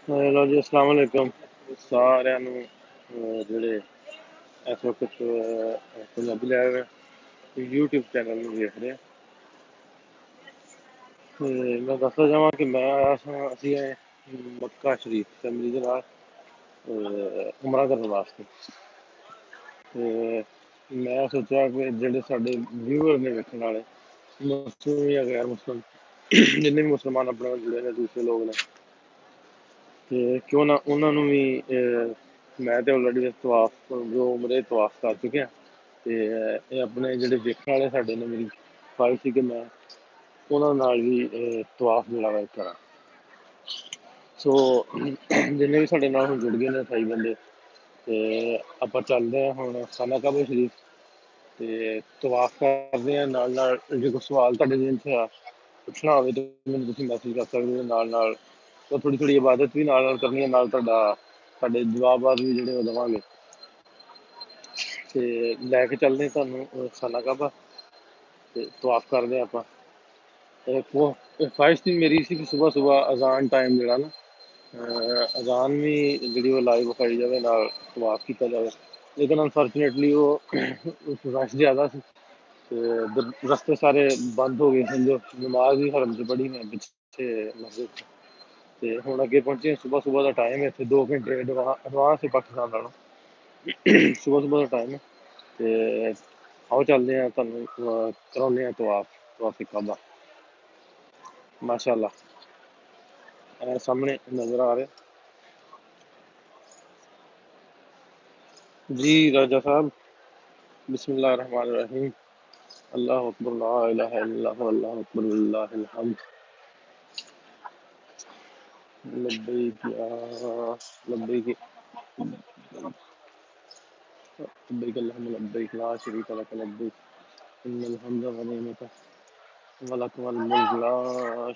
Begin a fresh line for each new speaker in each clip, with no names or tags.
Hello जी, अस्सलाम वालेकुम साਰਿਆਂ ਨੂੰ ਜਿਹੜੇ ਇਸ ਵਕਤ ਪੰਜਾਬੀ ਲਹਿਰ YouTube ਚੈਨਲ ਨੂੰ ਦੇਖ ਰਹੇ ਆ। ਤੇ ਮੈਂ ਦੱਸਣਾ ਚਾਹਾਂ ਕਿ ਮੈਂ ਆਇਆ ਸਾਂ ਅਸੀਂ ਆਏ ਮੱਕਾ ਸ਼ਰੀਫ ਫੈਮਿਲੀ ਦੇ ਨਾਲ ਉਮਰਾ ਕਰਨ ਵਾਸਤੇ। ਤੇ ਮੈਂ ਸੋਚਿਆ ਕਿ ਜਿਹੜੇ ਸਾਡੇ ਵਿਊਅਰ ਨੇ ਵੇਖਣ ਵਾਲੇ ਮੁਸਲਿਮ ਜਾਂ ਗੈਰ ਮੁਸਲਿਮ ਜਿੰਨੇ ਵੀ ਮੁਸਲਮਾਨ ਆਪਣੇ ਨਾਲ ਜੁੜੇ ਨੇ ਦੂਸਰੇ ਲੋਕ ਨੇ ਤੇ ਕਿਉਂ ਨਾ ਉਹਨਾਂ ਨੂੰ ਵੀ ਮੈਂ ਤੇ ਆਲਰੇਡੀ ਤਵਾਫ ਜੋ ਉਮਰੇ ਤਵਾਫ ਕਰ ਚੁੱਕਿਆ ਤੇ ਇਹ ਆਪਣੇ ਜਿਹੜੇ ਵੇਖਣ ਵਾਲੇ ਸਾਡੇ ਨੇ ਮੇਰੀ ਖੁਆਇਸ਼ ਸੀ ਕਿ ਮੈਂ ਉਹਨਾਂ ਨਾਲ ਵੀ ਤਵਾਫ ਜਿਹੜਾ ਵਾ ਕਰਾਂ। ਸੋ ਜਿੰਨੇ ਵੀ ਸਾਡੇ ਨਾਲ ਹੁਣ ਜੁੜ ਗਏ ਨੇ 28 ਬੰਦੇ ਤੇ ਆਪਾਂ ਚੱਲਦੇ ਹਾਂ ਹੁਣ ਖਾਨਾ ਕਾਬਾ ਸ਼ਰੀਫ ਤੇ ਤਵਾਫ ਕਰਦੇ ਹਾਂ। ਨਾਲ ਨਾਲ ਜੇ ਕੋਈ ਸਵਾਲ ਤੁਹਾਡੇ ਦਿਲ 'ਚ ਆ ਪੁੱਛਣਾ ਹੋਵੇ ਤਾਂ ਮੈਨੂੰ ਤੁਸੀਂ ਮੈਸੇਜ ਕਰ ਸਕਦੇ ਹੋ। ਨਾਲ ਨਾਲ ਤਾਂ ਥੋੜ੍ਹੀ ਥੋੜ੍ਹੀ ਇਬਾਦਤ ਵੀ ਨਾਲ ਨਾਲ ਕਰਨੀ ਹੈ, ਨਾਲ ਤੁਹਾਡੇ ਜਵਾਬਾਤ ਵੀ ਜਿਹੜੇ ਉਹ ਦੇਵਾਂਗੇ ਤੇ ਲੈ ਕੇ ਚੱਲਦੇ ਤੁਹਾਨੂੰ ਖਾਨਾ ਕਾਬਾ ਤੇ ਤਵਾਫ ਕਰਦੇ ਆਪਾਂ। ਖੁਆਇਸ਼ ਸੀ ਮੇਰੀ ਸੀ ਕਿ ਸੁਬਹ ਸੁਬਹ ਅਜ਼ਾਨ ਟਾਈਮ ਜਿਹੜਾ ਨਾ ਅਜ਼ਾਨ ਵੀ ਜਿਹੜੀ ਉਹ ਲਾਈਵ ਵਿਖਾਈ ਜਾਵੇ, ਨਾਲ ਤਵਾਫ ਕੀਤਾ ਜਾਵੇ। ਲੇਕਿਨ ਅਨਫੋਰਚੂਨੇਟਲੀ ਉਹ ਰਸ਼ ਜ਼ਿਆਦਾ ਸੀ ਤੇ ਰਸਤੇ ਸਾਰੇ ਬੰਦ ਹੋ ਗਏ। ਸਮਝੋ ਨਮਾਜ਼ ਵੀ ਹਰਮ 'ਚ ਪੜ੍ਹੀ ਮੈਂ ਪਿੱਛੇ ਮਸਜਿਦ 'ਚ ਤੇ ਹੁਣ ਅੱਗੇ ਪਹੁੰਚੇ। ਸੁਬਹ ਸੁਬਹ ਦਾ ਟਾਈਮ ਹੈ, ਇੱਥੇ 2 ਘੰਟੇ ਐਡਵਾਂਸ ਹੈ ਪਾਕਿਸਤਾਨ ਨਾਲੋਂ। ਸੁਬਹ ਸੁਬਹ ਦਾ ਟਾਈਮ ਹੈ ਤੇ ਆਓ ਚੱਲਦੇ ਹਾਂ, ਤੁਹਾਨੂੰ ਕਰਾਉਂਦੇ ਹਾਂ ਤਵਾਫ ਕਾਬਾ। ਮਾਸ਼ਾਅੱਲਾ ਸਾਹਮਣੇ ਨਜ਼ਰ ਆ ਰਿਹਾ जी राजा साहब। बिस्मिल्लाह रहमान रहीम। अल्लाह अकबर ला इलाहा इल्लल्लाह अल्लाह अकबर वलिल्लाहिल हम्द। लब्बैक या लब्बैक लब्बैक अल्लाहुम्मा लब्बैक ला शरीका लक लब्बैक इन्नल हम्दा व निअमता व लक वल मुल्क ला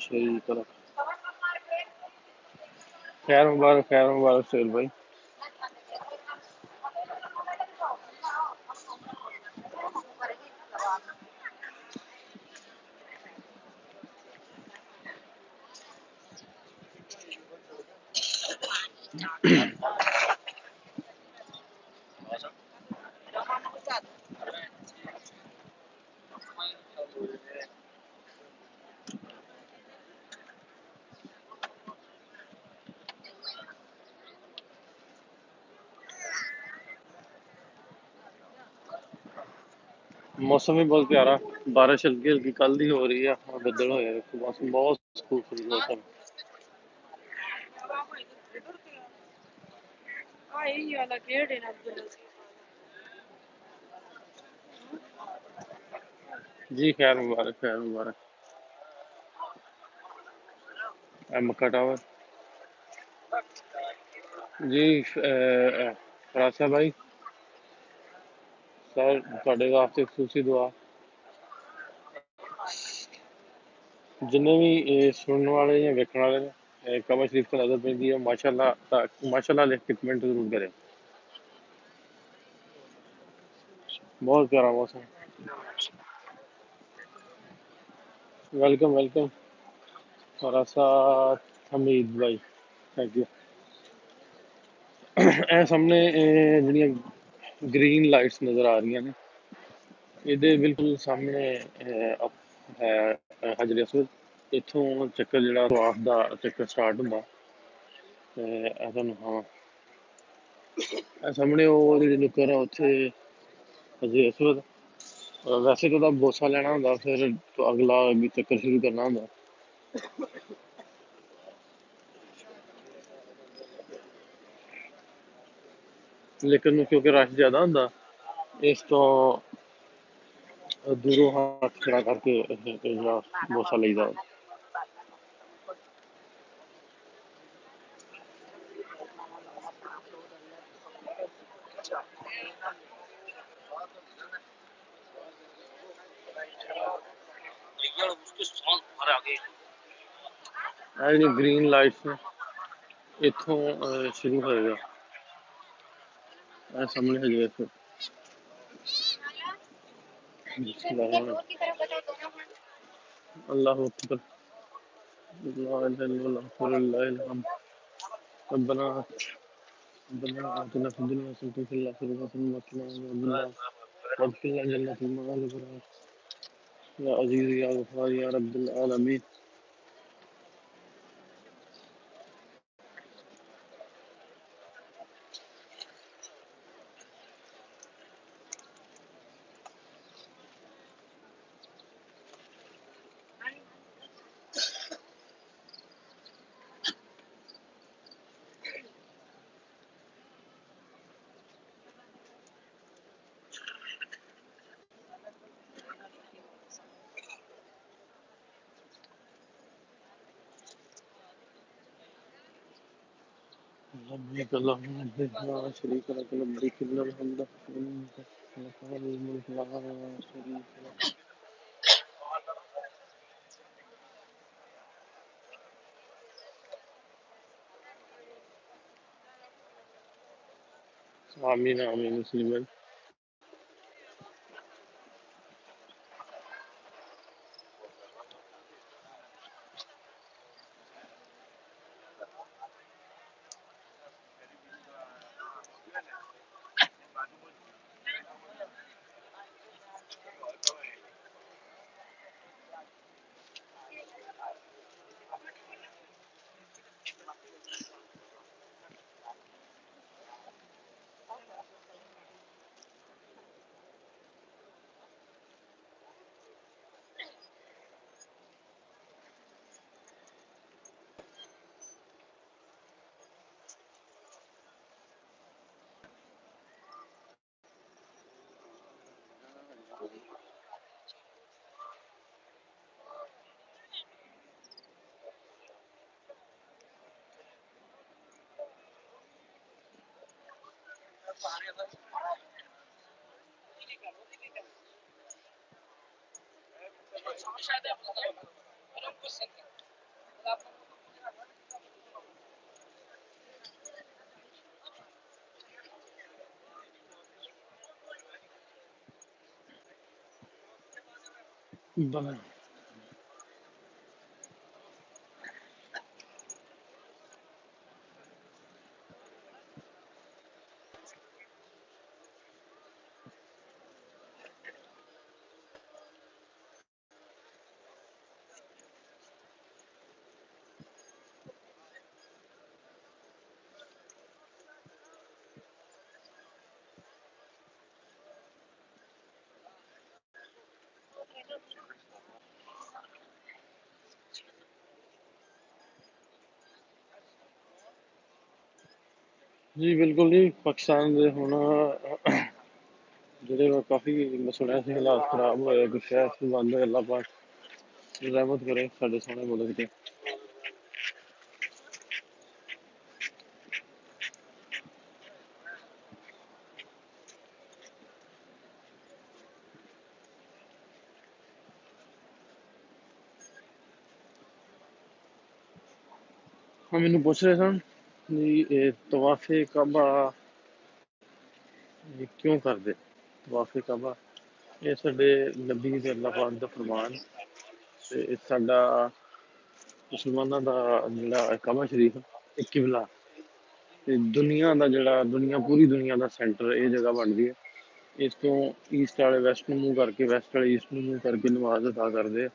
शरीका लक। खैर मुबारक सोहेल भाई। मौसम भी बहुत प्यारा, बारिश हल्की हल्की कल दी हो रही है, बदल होए मौसम बहुत खूबसूरत मौसम। जी खैर मुबारक मक्का टावर जी। रासा भाई सर ਤੁਹਾਡੇ ਵਾਸਤੇ ਖੁਸ਼ੀ ਦੁਆ। जिन्ने भी सुनने वाले या वेखने वाले ने काबा शरीफ को नजर पैंदी है माशाल्लाह लिख के कमेंट जरूर करें। बहुत प्यारा मौसम। वेलकम रासा हमीद भाई, थैंक यू। ਇਹ ਸਾਹਮਣੇ ਜਿਹੜੀਆਂ ग्रीन लाइट्स नज़र आ रही ने ਇਹਦੇ बिल्कुल सामने है हजर असवद। इत्थों चक्कर ਜਿਹੜਾ ਤਵਾਫ ਦਾ ਚੱਕਰ ਸਟਾਰਟ ਹੁੰਦਾ ਤੇ ਤੁਹਾਨੂੰ ਹਾਂ ਇਹ ਸਾਹਮਣੇ ਉਹ ਜਿਹੜੀ ਨੁੱਕਰ ਆ ਉੱਥੇ ਹਜਰ असवद। ਵੈਸੇ ਤਾਂ ਉਹਦਾ ਬੋਸਾ ਲੈਣਾ ਹੁੰਦਾ, ਫਿਰ ਅਗਲਾ ਚੱਕਰ ਸ਼ੁਰੂ ਕਰਨਾ ਹੁੰਦਾ। ਲੇਕਿਨ ਕਿਉਂਕਿ ਰਸ਼ ਜ਼ਿਆਦਾ ਹੁੰਦਾ ਇਸ ਤੋਂ ਦੂਰੋਂ ਹੱਥ ਖੜਾ ਕਰਕੇ ਜਿਹੜਾ ਬੋਸਾ ਲਈਦਾ। ਇਹ ਜਿਹੜੀ ਗ੍ਰੀਨ ਲਾਈਟਸ ਨੇ ਇੱਥੋਂ ਸ਼ੁਰੂ ਹੋਏਗਾ। ਇਹ ਸਾਹਮਣੇ ਹਜੇ अल्लाह अकबर। لا إله إلا الله ولله الحمد. ربنا آتنا في الدنيا حسنة وفي الآخرة حسنة وقنا عذاب النار وادخلنا جنة مع الأبرار يا عزيز يا غفار يا رب العالمين. لبيك اللهم لبيك لا شريك لك لبيك إن الحمد لك الملك لا شريك لك. آمين آمين مسلمين. بلى. जी बिल्कुल जी, पाकिस्तान दे हुण ਜਿਹੜੇ ਕਾਫੀ ਮੈਂ ਸੁਣਿਆ ਸੀ ਹਾਲਾਤ ਖਰਾਬ ਹੋਏ, ਕੁਛ ਸ਼ਹਿਰ ਬੰਦ ਹੋਏ। ਅੱਲਾਹ ਪਾਕ ਰਹਿਮਤ करे ਸਾਡੇ ਸੋਹਣੇ ਮੁਲਕ ਤੇ। ਹਾਂ ਮੈਨੂੰ ਪੁੱਛ ਰਹੇ ਸਨ ਵੀ ਇਹ ਤਵਾਫੇ ਕਾਬਾ ਇਹ ਕਿਉਂ ਕਰਦੇ। ਤਵਾਫੇ ਕਾਬਾ ਇਹ ਸਾਡੇ ਨਬੀ ਦੇ ਅੱਲਾਹ ਪਾਕ ਦਾ ਫਰਮਾਨ ਤੇ ਇਹ ਸਾਡਾ ਮੁਸਲਮਾਨਾਂ ਦਾ ਜਿਹੜਾ ਕਾਬਾ ਸ਼ਰੀਫ ਇਹ ਕਿਬਲਾ ਤੇ ਦੁਨੀਆ ਦਾ ਜਿਹੜਾ ਪੂਰੀ ਦੁਨੀਆ ਦਾ ਸੈਂਟਰ ਇਹ ਜਗ੍ਹਾ ਬਣਦੀ ਹੈ। ਇਸ ਤੋਂ ਈਸਟ ਵਾਲੇ ਵੈਸਟ ਨੂੰ ਮੂੰਹ ਕਰਕੇ, ਵੈਸਟ ਵਾਲੇ ਈਸਟ ਨੂੰ ਮੂੰਹ ਕਰਕੇ ਨਮਾਜ਼ ਅਦਾ ਕਰਦੇ ਆ।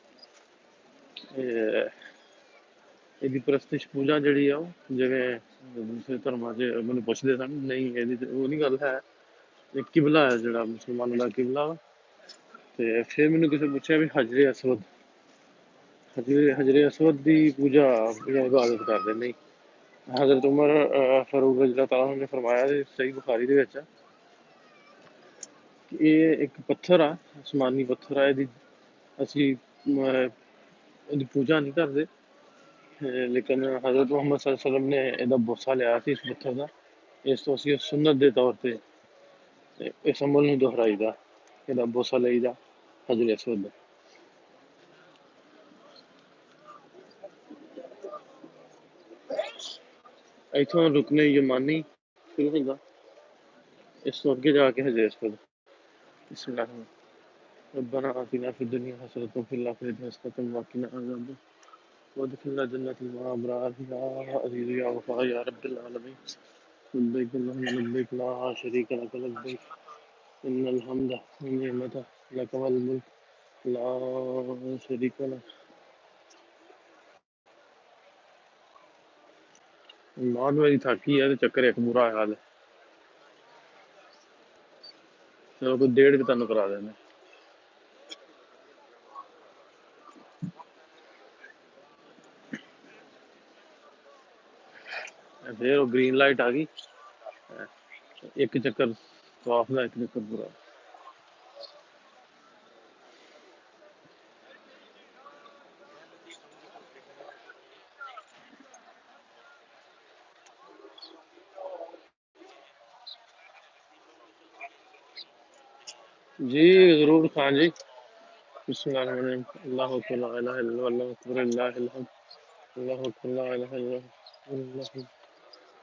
ਇਹਦੀ ਪ੍ਰਸਤਿਸ਼ ਪੂਜਾ ਜਿਹੜੀ ਆ ਉਹ ਜਿਵੇਂ ਦੂਸਰੇ ਧਰਮਾਂ 'ਚ ਮੈਨੂੰ ਪੁੱਛਦੇ ਸਨ, ਨਹੀਂ ਇਹਦੀ ਤੇ ਉਹ ਨਹੀਂ ਗੱਲ ਹੈ। ਇਹ ਕਿਬਲਾ ਹੈ ਜਿਹੜਾ ਮੁਸਲਮਾਨਾਂ ਦਾ ਕਿਬਲਾ ਵਾ। ਤੇ ਫਿਰ ਮੈਨੂੰ ਕਿਸੇ ਪੁੱਛਿਆ ਵੀ ਹਜਰੇ ਅਸਵਦ ਦੀ ਪੂਜਾ ਜਾਂ ਇਬਾਦਤ ਕਰਦੇ ਨਹੀਂ। ਹਜ਼ਰਤ ਉਮਰ ਫਾਰੂਕ ਰਜ਼ੀਅੱਲਾਹੁ ਤਾਲਾ ਨੇ ਫਰਮਾਇਆ ਤੇ ਸਹੀ ਬੁਖਾਰੀ ਦੇ ਵਿੱਚ ਕਿ ਇਹ ਇੱਕ ਪੱਥਰ ਆ, ਅਸਮਾਨੀ ਪੱਥਰ ਆ। ਇਹਦੀ ਅਸੀਂ ਇਹਦੀ ਪੂਜਾ ਨਹੀਂ ਕਰਦੇ, ਲੇਕਿਨ ਹਜ਼ਰਤ ਮੁਹੰਮਦ ਸੱਲੱਲਾਹੁ ਅਲੈਹਿ ਵਸੱਲਮ ਨੇ ਇਹਦਾ ਬੋਸਾ ਲਿਆ ਸੀ ਇਸ ਪੱਥਰ ਦਾ। ਇਸ ਤੋਂ ਅਸੀਂ ਸੁਨਤ ਦੇ ਤੌਰ ਤੇ ਇਸ ਅਮਲ ਨੂੰ ਦੁਹਰਾਈਦਾ, ਇਹਦਾ ਬੋਸਾ ਲਈਦਾ ਹਜਰੇ ਅਸਵਦ ਦਾ। ਇੱਥੋਂ ਰੁਕਨੇ ਯਮਾਨੀ ਸ਼ੁਰੂ ਹੁੰਦਾ, ਇਸ ਤੋਂ ਅੱਗੇ ਜਾ ਕੇ ਹਜਰੇ ਅਸਵਦ। ربنا آتنا في الدنيا حسنة وفي الآخرة حسنة وقنا عذاب النار وادخلنا جنة مع أبرار يا عزيز يا غفار يا رب العالمين. لبيك اللهم لبيك لا شريك لك لبيك إن الحمد والنعمة لك والملك لا شريك لك. मार मेरी थाकी है तो चक्कर एक बुरा हाल है। चलो कोई 1.5 भी तन करा देने। फिर वो ग्रीन लाइट आ गई, एक चक्कर तवाफ का, एक चक्कर पूरा। जी जरूर खान जी। बिस्मिल्लाहिर्रहमानिर्रहीम। अल्लाहु अकबर ला इलाहा इल्लल्लाह अल्लाहु अकबर लिल्लाहिल हम्द अल्लाहु अकबर ला इलाहा इल्लल्लाह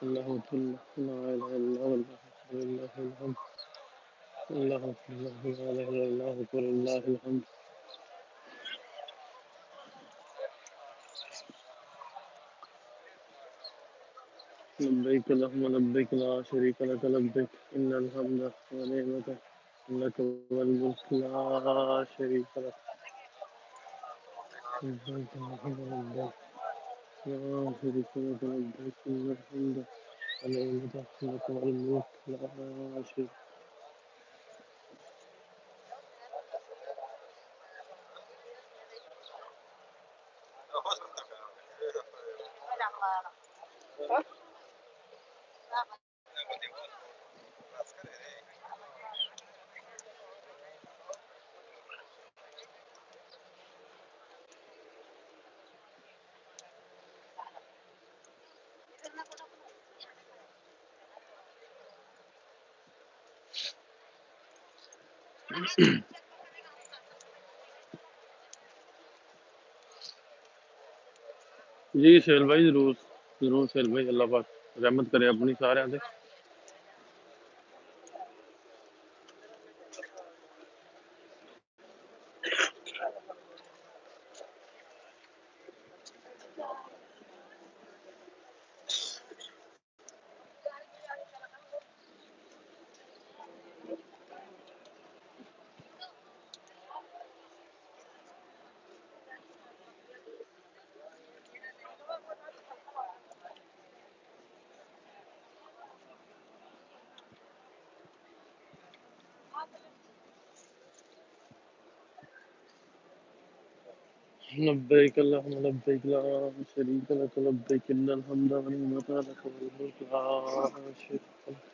अल्लाहु अकबर ला इलाहा इल्लल्लाह लिल्लाहिल हम्द अल्लाहु अकबर ला इलाहा इल्लल्लाह अल्लाहु अकबर लिल्लाहिल हम्द। लब्बैक अल्लाहुम्मा लब्बैक ला शरीका लक लब्बैक इन्नल हम्दा व निअमता लक वल मुल्क ला शरीका लक लब्बैक अल्लाहुम्मा लब्बैक ला शरीका लक लब्बैक इन्नल हम्दा व निअमता लक वल मुल्क ला शरीका। जी शेल भाई जरूर जरूर शेल भाई, अल्लाह पाक रहमत करे अपनी सारे ते। लब्बैक अल्लाहुम्मा लब्बैक ला शरीका लक लब्बैक इन्नल हम्दा व निअमता लक वल मुल्क ला शरीका लक।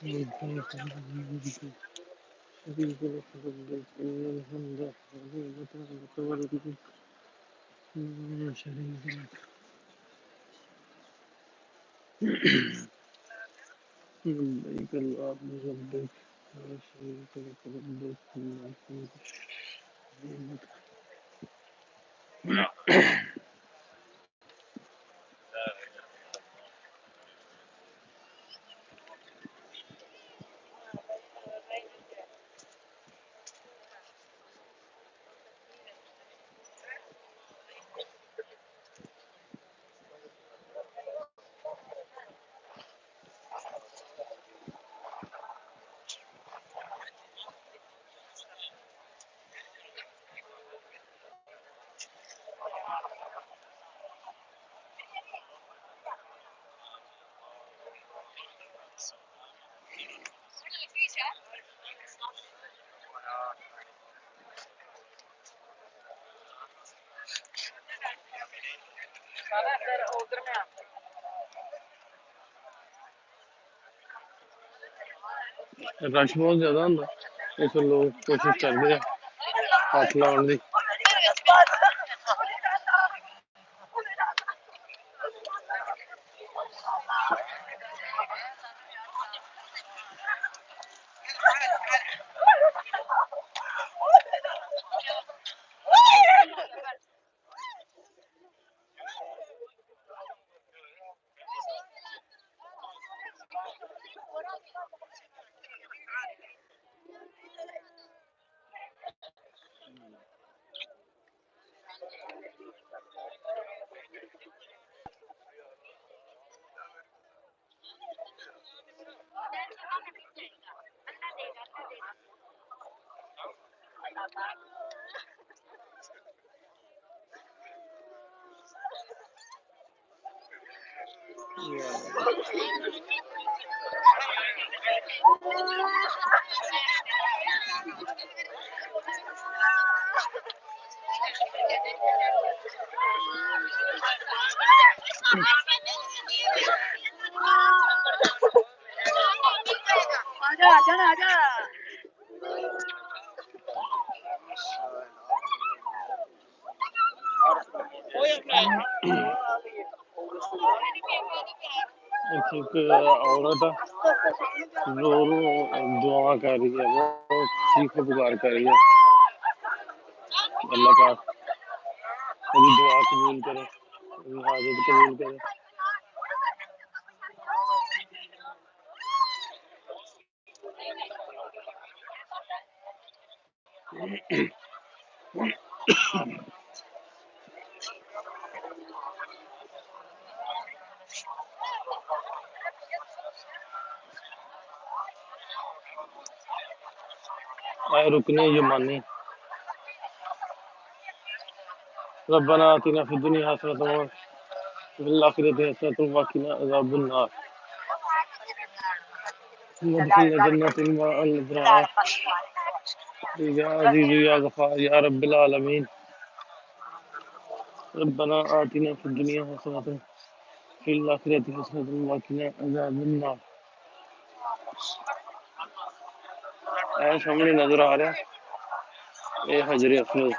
लब्बैक अल्लाहुम्मा शरीका लक लब्बैक इन्नल हम्दा व निअमता लक वल मुल्क ला शरीका लक। लब्बैक अल्लाहुम्मा लब्बैक ला शरीका लक लब्बैक इन्नल हम्दा व निअमता। रश बहुत ज़्यादा होंदा इस लोग कोशिश करते हैं हाथ लाने की। एक औरत रो दुआ कर रही है, वो चीख पुकार कर रही है अल्लाह पाक मेरी दुआ कबूल करे, मेरी हाजत कबूल करे। रुकने यमानी रब्बना आतिना फिद दुनिया हसनतन व फिल आखिरति हसनतन व क़िना अज़ाबन नार वदखिलना जन्नतल मअल अबरार या अज़ीज़ या गफ़ार या रब्बिल आलमीन। रब्बना आतिना फिद दुनिया हसनतन फिल आखिरति हसनतन व क़िना अज़ाबन नार। सामने नजर आ रहा है ये हजर असवद,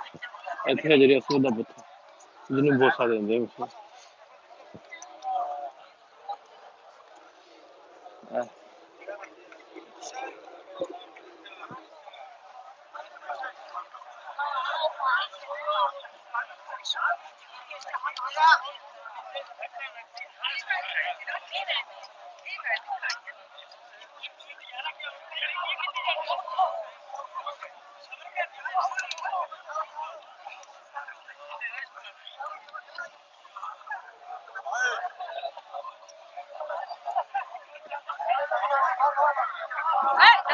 इत्थे हजर असवद दा पत्थर जिन्होंने बोसा देंदे उसको।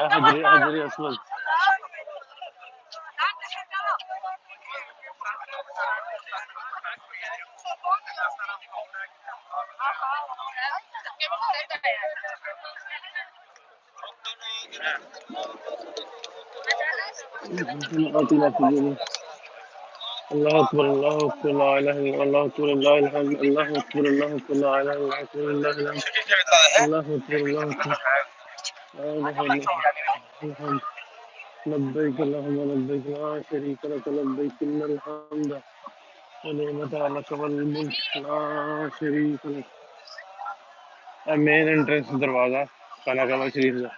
हजर असवद आतिना फिद दुनिया अल्लाहु अकबर ला इलाहा इल्लल्लाह अल्लाहु अकबर ला इलाहा इल्लल्लाह अल्लाहु अकबर ला इलाहा इल्लल्लाह अल्लाहु अकबर ला इलाहा लब्बैक अल्लाहुम्मा लब्बैक ला शरीका लक लब्बैक इन्नल हम्द व निअमत लक वल मुल्क ला शरीका लक। मेन एंट्रेंस दरवाजा काबा शरीफ का।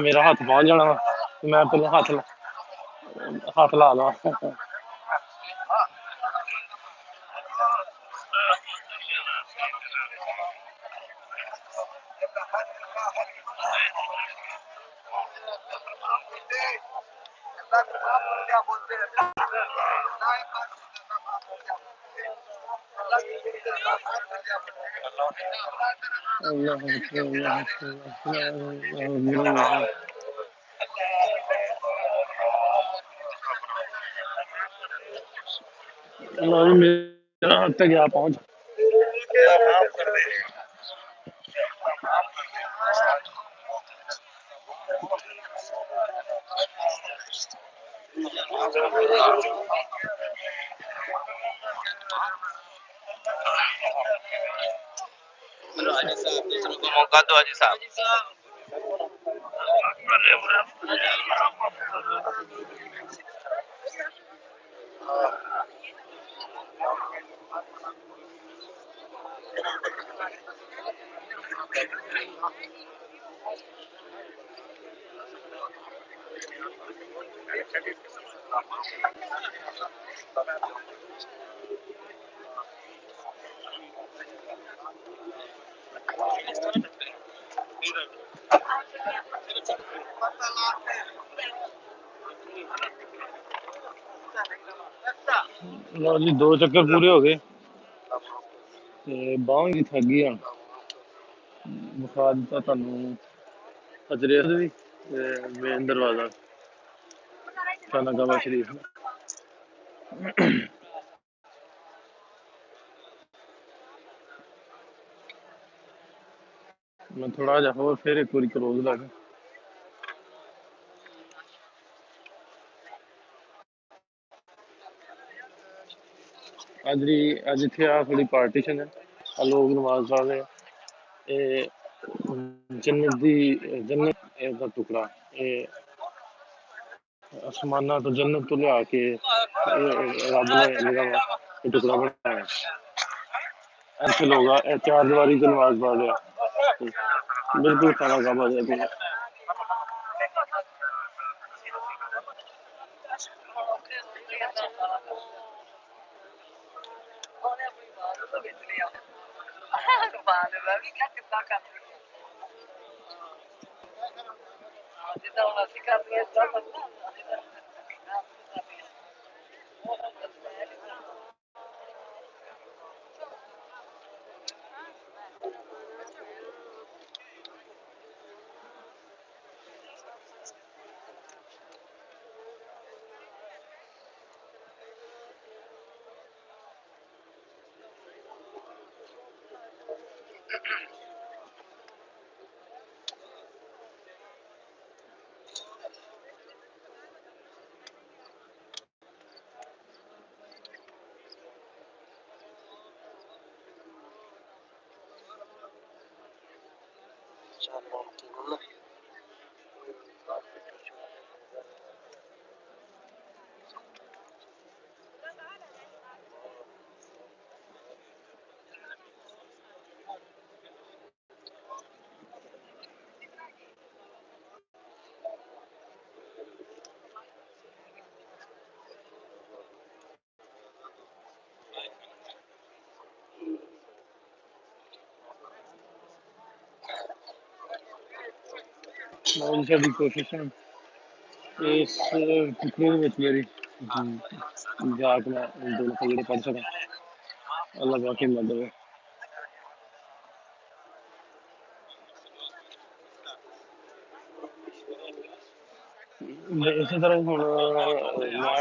मेरा हाथ पहुंच जाना वा, मैं पहले हाथ ला ला। लो जी मेरा हद तक गया पहुँच।
हाजी साहब दूसरों को मौका दो हाजी साहब।
लो जी 2 चक्कर पूरे हो गए ते बांह भी थक गई हूँ। विखा दिता तुहानू हजरे भी मेन दरवाजा खाना काबा शरीफ। मैं थोड़ा जा होर फिर एक बारी क्लोज लगा। अज इत्थे आ थोड़ी पार्टीशन है, लोग नमाज पढ़ रहे हैं। जन्नत का टुकड़ा आसमाना तो जन्नत तो लिया के रब ने ये टुकड़ा बनाया। ऐसे लोग चार दीवारी से नमाज पढ़ रहे हैं, बिल्कुल खाना काबा दे। साडी कोशिश है इस टुकड़े मेरी जाके मैं दो जेह्ड़े पढ़ सकां। अल्लाह बाकी मदद है। इसी तरह हुण मैं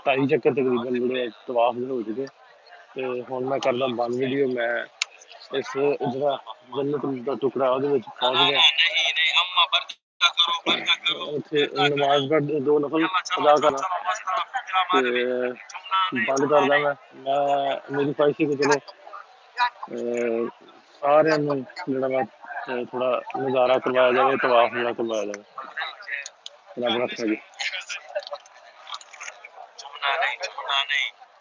2.5 चक्कर तकरीबन जेह्ड़े तवाफ दे हो चुके ते हुण मैं करदा बंद वीडियो। मैं इस जेह्ड़ा जन्नत दा टुकड़ा ओहदे विच पहुंच गया। उत्थे नमाज पढ़ 2 नफल अदा करना ते बंद करदा मैं मेरी ख्वाहिश है कि चलो सारियां नूं जेह्ड़ा वा थोड़ा नज़ारा करवाया जाए, तवाफ जेह्ड़ा करवाया जाए। रब रखा जी।